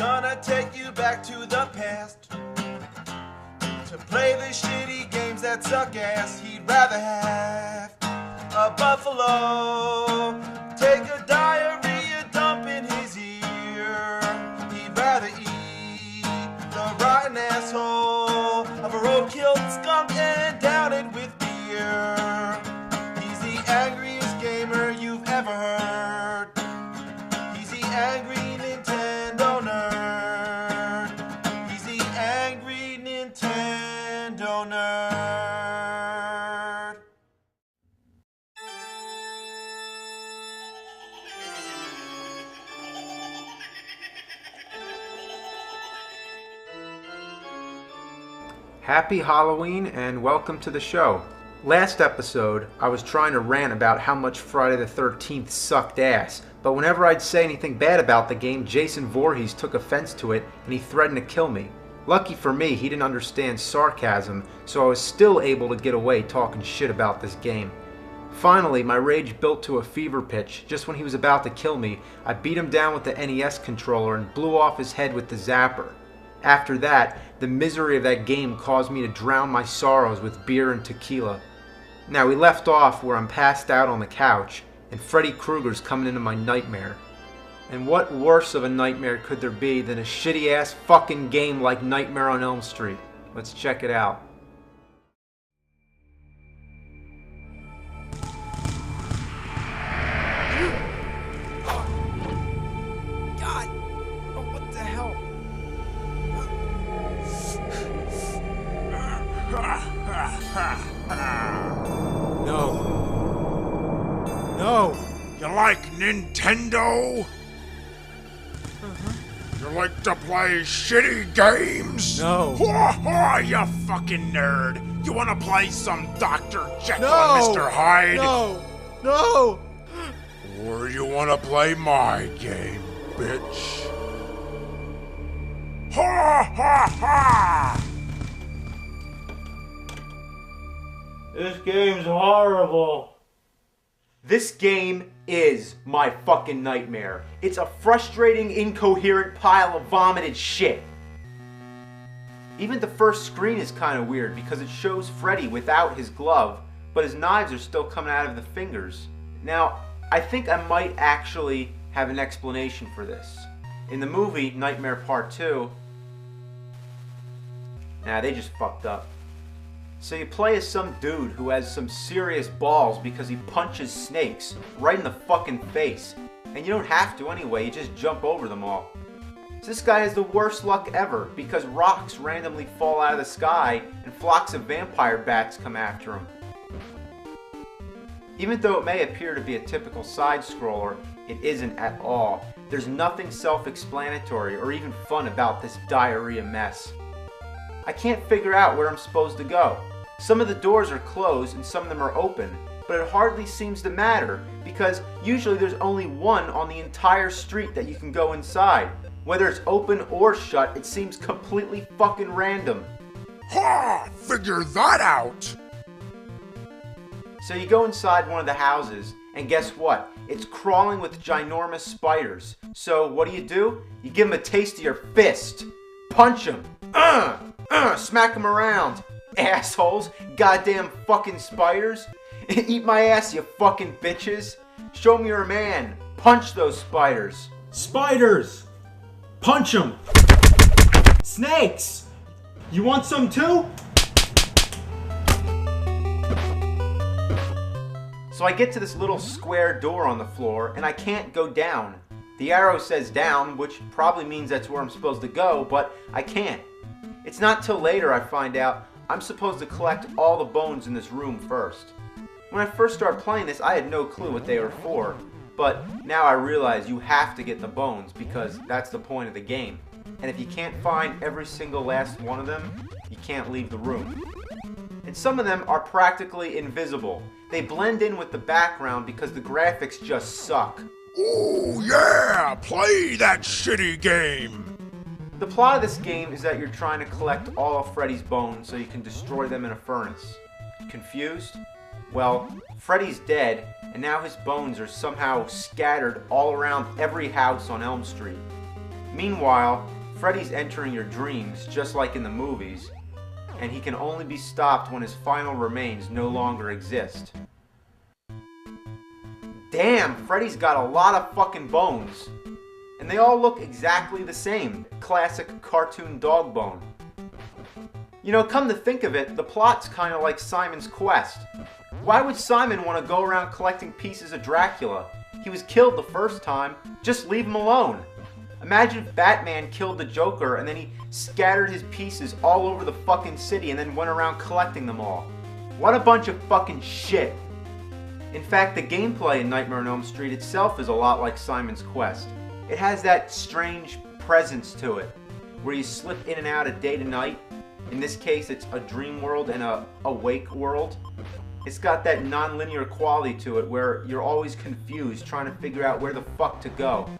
gonna take you back to the past to play the shitty games that suck ass. He'd rather have a buffalo take a diarrhea dump in his ear. He'd rather eat the rotten asshole of a roadkill skunk and down it with beer. He's the angriest gamer you've ever heard. He's the angry Nintendo nerd. He's the angry Nintendo nerd. Happy Halloween and welcome to the show. Last episode, I was trying to rant about how much Friday the 13th sucked ass, but whenever I'd say anything bad about the game, Jason Voorhees took offense to it and he threatened to kill me. Lucky for me, he didn't understand sarcasm, so I was still able to get away talking shit about this game. Finally, my rage built to a fever pitch. Just when he was about to kill me, I beat him down with the NES controller and blew off his head with the zapper. After that, the misery of that game caused me to drown my sorrows with beer and tequila. Now, we left off where I'm passed out on the couch, and Freddy Krueger's coming into my nightmare. And what worse of a nightmare could there be than a shitty-ass fucking game like Nightmare on Elm Street? Let's check it out. God! Oh, what the hell? No. No. You like Nintendo? You like to play shitty games? No. Ha ha, you fucking nerd. You wanna play some Dr. Jekyll No. and Mr. Hyde? No. No. Or you wanna play my game, bitch? Ha ha ha! This game's horrible. This game is my fucking nightmare. It's a frustrating, incoherent pile of vomited shit. Even the first screen is kind of weird because it shows Freddy without his glove, but his knives are still coming out of the fingers. Now, I think I might actually have an explanation for this. In the movie Nightmare Part 2, they just fucked up. So you play as some dude who has some serious balls because he punches snakes right in the fucking face. And you don't have to anyway, you just jump over them all. So this guy has the worst luck ever because rocks randomly fall out of the sky and flocks of vampire bats come after him. Even though it may appear to be a typical side-scroller, it isn't at all. There's nothing self-explanatory or even fun about this diarrhea mess. I can't figure out where I'm supposed to go. Some of the doors are closed and some of them are open, but it hardly seems to matter because usually there's only one on the entire street that you can go inside. Whether it's open or shut, it seems completely fucking random. Ha! Figure that out! So you go inside one of the houses, and guess what? It's crawling with ginormous spiders. So what do? You give them a taste of your fist. Punch them. Smack them around. Assholes. Goddamn fucking spiders. Eat my ass, you fucking bitches. Show me you're a man. Punch those spiders. Spiders! Punch them! Snakes! You want some too? So I get to this little square door on the floor, and I can't go down. The arrow says down, which probably means that's where I'm supposed to go, but I can't. It's not till later I find out I'm supposed to collect all the bones in this room first. When I first started playing this, I had no clue what they were for, but now I realize you have to get the bones because that's the point of the game. And if you can't find every single last one of them, you can't leave the room. And some of them are practically invisible. They blend in with the background because the graphics just suck. Ooh, yeah! Play that shitty game! The plot of this game is that you're trying to collect all of Freddy's bones so you can destroy them in a furnace. Confused? Well, Freddy's dead, and now his bones are somehow scattered all around every house on Elm Street. Meanwhile, Freddy's entering your dreams just like in the movies, and he can only be stopped when his final remains no longer exist. Damn, Freddy's got a lot of fucking bones. And they all look exactly the same. Classic cartoon dog bone. You know, come to think of it, the plot's kind of like Simon's Quest. Why would Simon want to go around collecting pieces of Dracula? He was killed the first time. Just leave him alone. Imagine if Batman killed the Joker and then he scattered his pieces all over the fucking city and then went around collecting them all. What a bunch of fucking shit. In fact, the gameplay in Nightmare on Elm Street itself is a lot like Simon's Quest. It has that strange presence to it, where you slip in and out of day to night. In this case, it's a dream world and a awake world. It's got that non-linear quality to it where you're always confused, trying to figure out where the fuck to go.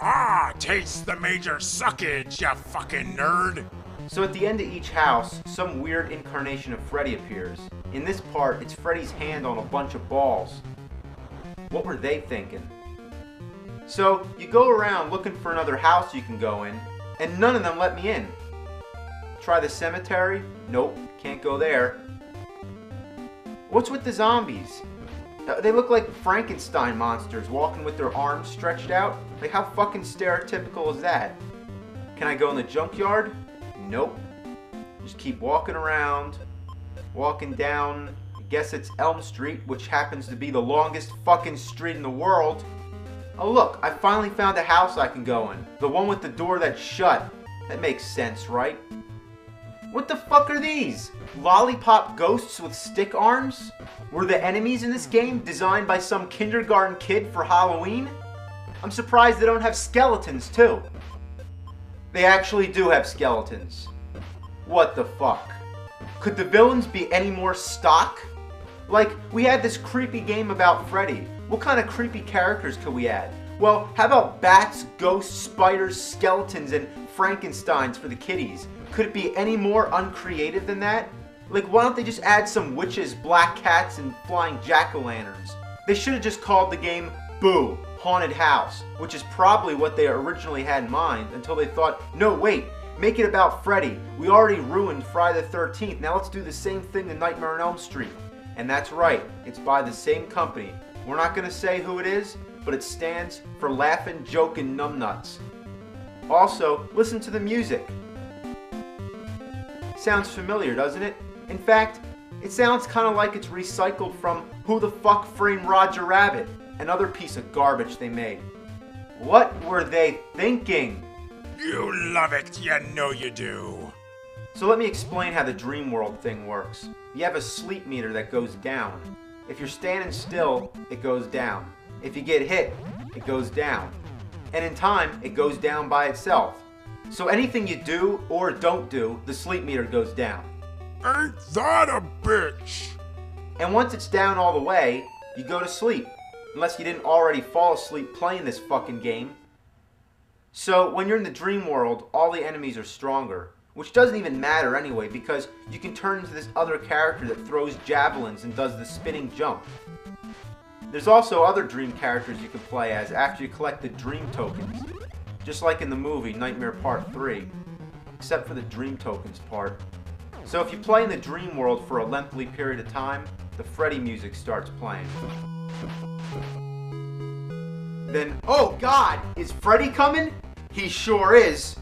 Ah, taste the major suckage, you fucking nerd! So at the end of each house, some weird incarnation of Freddy appears. In this part, it's Freddy's hand on a bunch of balls. What were they thinking? So, you go around looking for another house you can go in, and none of them let me in. Try the cemetery? Nope, can't go there. What's with the zombies? They look like Frankenstein monsters walking with their arms stretched out. Like, how fucking stereotypical is that? Can I go in the junkyard? Nope. Just keep walking around, walking down, I guess it's Elm Street, which happens to be the longest fucking street in the world. Oh look, I finally found a house I can go in. The one with the door that's shut. That makes sense, right? What the fuck are these? Lollipop ghosts with stick arms? Were the enemies in this game designed by some kindergarten kid for Halloween? I'm surprised they don't have skeletons too. They actually do have skeletons. What the fuck? Could the villains be any more stock? Like, we had this creepy game about Freddy. What kind of creepy characters could we add? Well, how about bats, ghosts, spiders, skeletons, and Frankensteins for the kiddies? Could it be any more uncreative than that? Like, why don't they just add some witches, black cats, and flying jack-o'-lanterns? They should have just called the game Boo! Haunted House, which is probably what they originally had in mind until they thought, no wait, make it about Freddy. We already ruined Friday the 13th, now let's do the same thing to Nightmare on Elm Street. And that's right, it's by the same company. We're not going to say who it is, but it stands for Laughin' Jokin' Numbnuts. Also, listen to the music. Sounds familiar, doesn't it? In fact, it sounds kind of like it's recycled from Who the Fuck Framed Roger Rabbit, another piece of garbage they made. What were they thinking? You love it, you know you do. So let me explain how the dream world thing works. You have a sleep meter that goes down. If you're standing still, it goes down. If you get hit, it goes down. And in time, it goes down by itself. So anything you do or don't do, the sleep meter goes down. Ain't that a bitch? And once it's down all the way, you go to sleep. Unless you didn't already fall asleep playing this fucking game. So when you're in the dream world, all the enemies are stronger. Which doesn't even matter anyway, because you can turn into this other character that throws javelins and does the spinning jump. There's also other dream characters you can play as after you collect the dream tokens. Just like in the movie Nightmare Part 3. Except for the dream tokens part. So if you play in the dream world for a lengthy period of time, the Freddy music starts playing. Then, oh god, is Freddy coming? He sure is.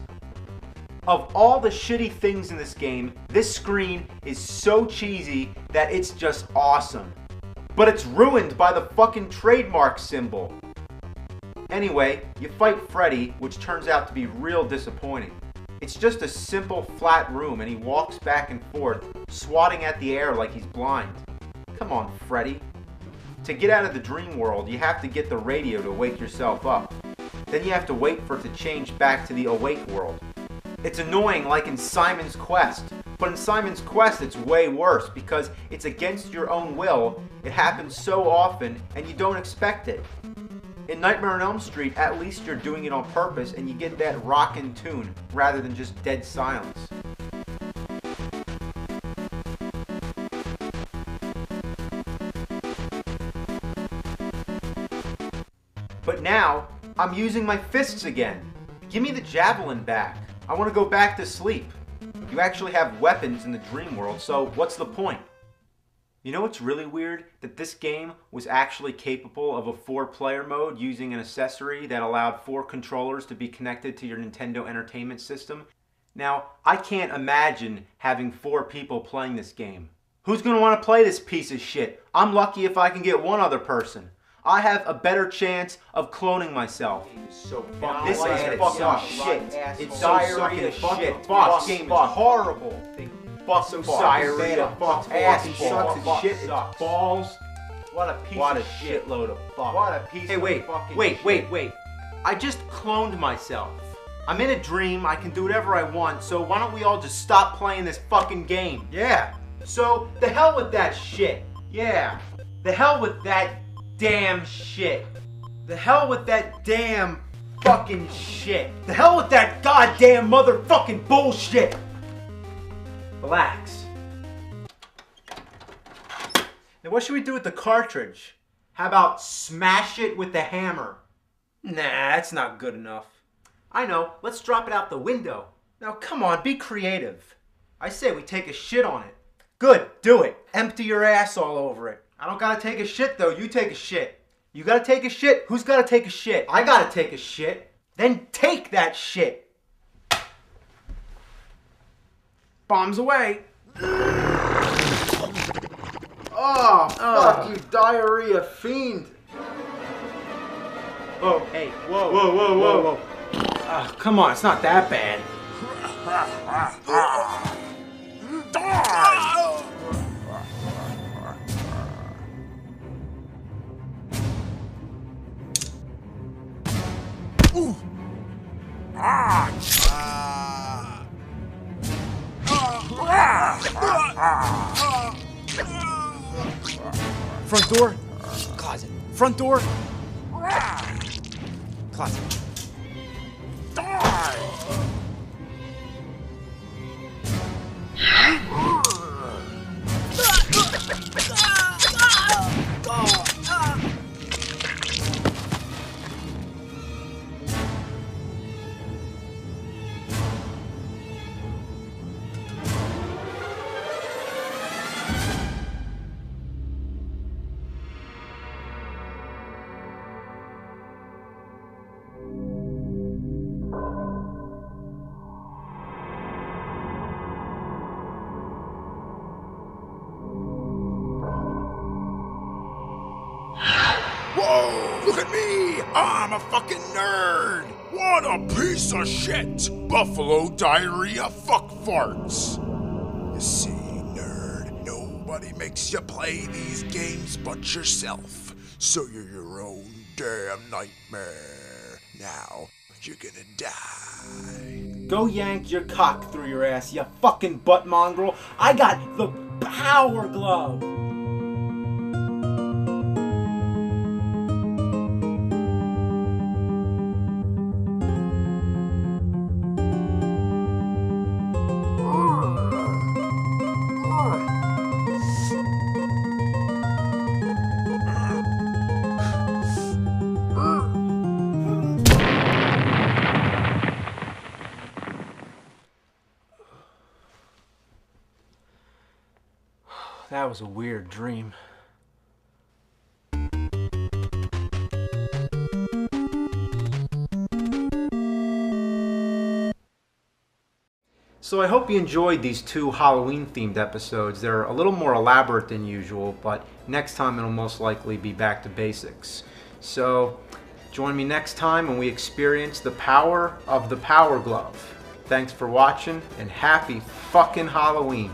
Of all the shitty things in this game, this screen is so cheesy that it's just awesome. But it's ruined by the fucking trademark symbol. Anyway, you fight Freddy, which turns out to be real disappointing. It's just a simple flat room and he walks back and forth, swatting at the air like he's blind. Come on, Freddy. To get out of the dream world, you have to get the radio to wake yourself up. Then you have to wait for it to change back to the awake world. It's annoying like in Simon's Quest, but in Simon's Quest it's way worse because it's against your own will, it happens so often, and you don't expect it. In Nightmare on Elm Street, at least you're doing it on purpose and you get that rockin' tune, rather than just dead silence. But now, I'm using my fists again. Give me the javelin back. I want to go back to sleep. You actually have weapons in the dream world, so what's the point? You know what's really weird? That this game was actually capable of a 4-player mode using an accessory that allowed 4 controllers to be connected to your Nintendo Entertainment System. Now, I can't imagine having 4 people playing this game. Who's going to want to play this piece of shit? I'm lucky if I can get one other person. I have a better chance of cloning myself. So This is fucking shit. It's so sucking shit. Fuck. This game is horrible. Fuck So diarrhea. Fuck Ass fucking balls. sucks and shit. Sucks. It's balls. What a piece What a of shit. shitload of fuck. What a piece Hey, of wait, fucking wait, shit. wait. I just cloned myself. I'm in a dream. I can do whatever I want. So why don't we all just stop playing this fucking game? Yeah. So the hell with that shit. Yeah. The hell with that damn shit. The hell with that damn fucking shit. The hell with that goddamn motherfucking bullshit. Relax. Now what should we do with the cartridge? How about smash it with the hammer? Nah, that's not good enough. I know, let's drop it out the window. Now come on, be creative. I say we take a shit on it. Good, do it. Empty your ass all over it. I don't gotta take a shit though, you take a shit. You gotta take a shit? Who's gotta take a shit? I gotta take a shit. Then take that shit. Bombs away. Oh, fuck you, diarrhea fiend. Oh, hey, whoa. Whoa. Come on, it's not that bad. Die! Ooh. Front door. Closet. Front door. Closet. Die! Whoa, look at me! I'm a fucking nerd! What a piece of shit! Buffalo diarrhea fuck farts! You see, nerd, nobody makes you play these games but yourself. So you're your own damn nightmare. Now, you're gonna die. Go yank your cock through your ass, you fucking butt mongrel. I got the power glove. That was a weird dream. So I hope you enjoyed these 2 Halloween-themed episodes. They're a little more elaborate than usual, but next time it'll most likely be back to basics. So join me next time when we experience the power of the Power Glove. Thanks for watching, and happy fucking Halloween.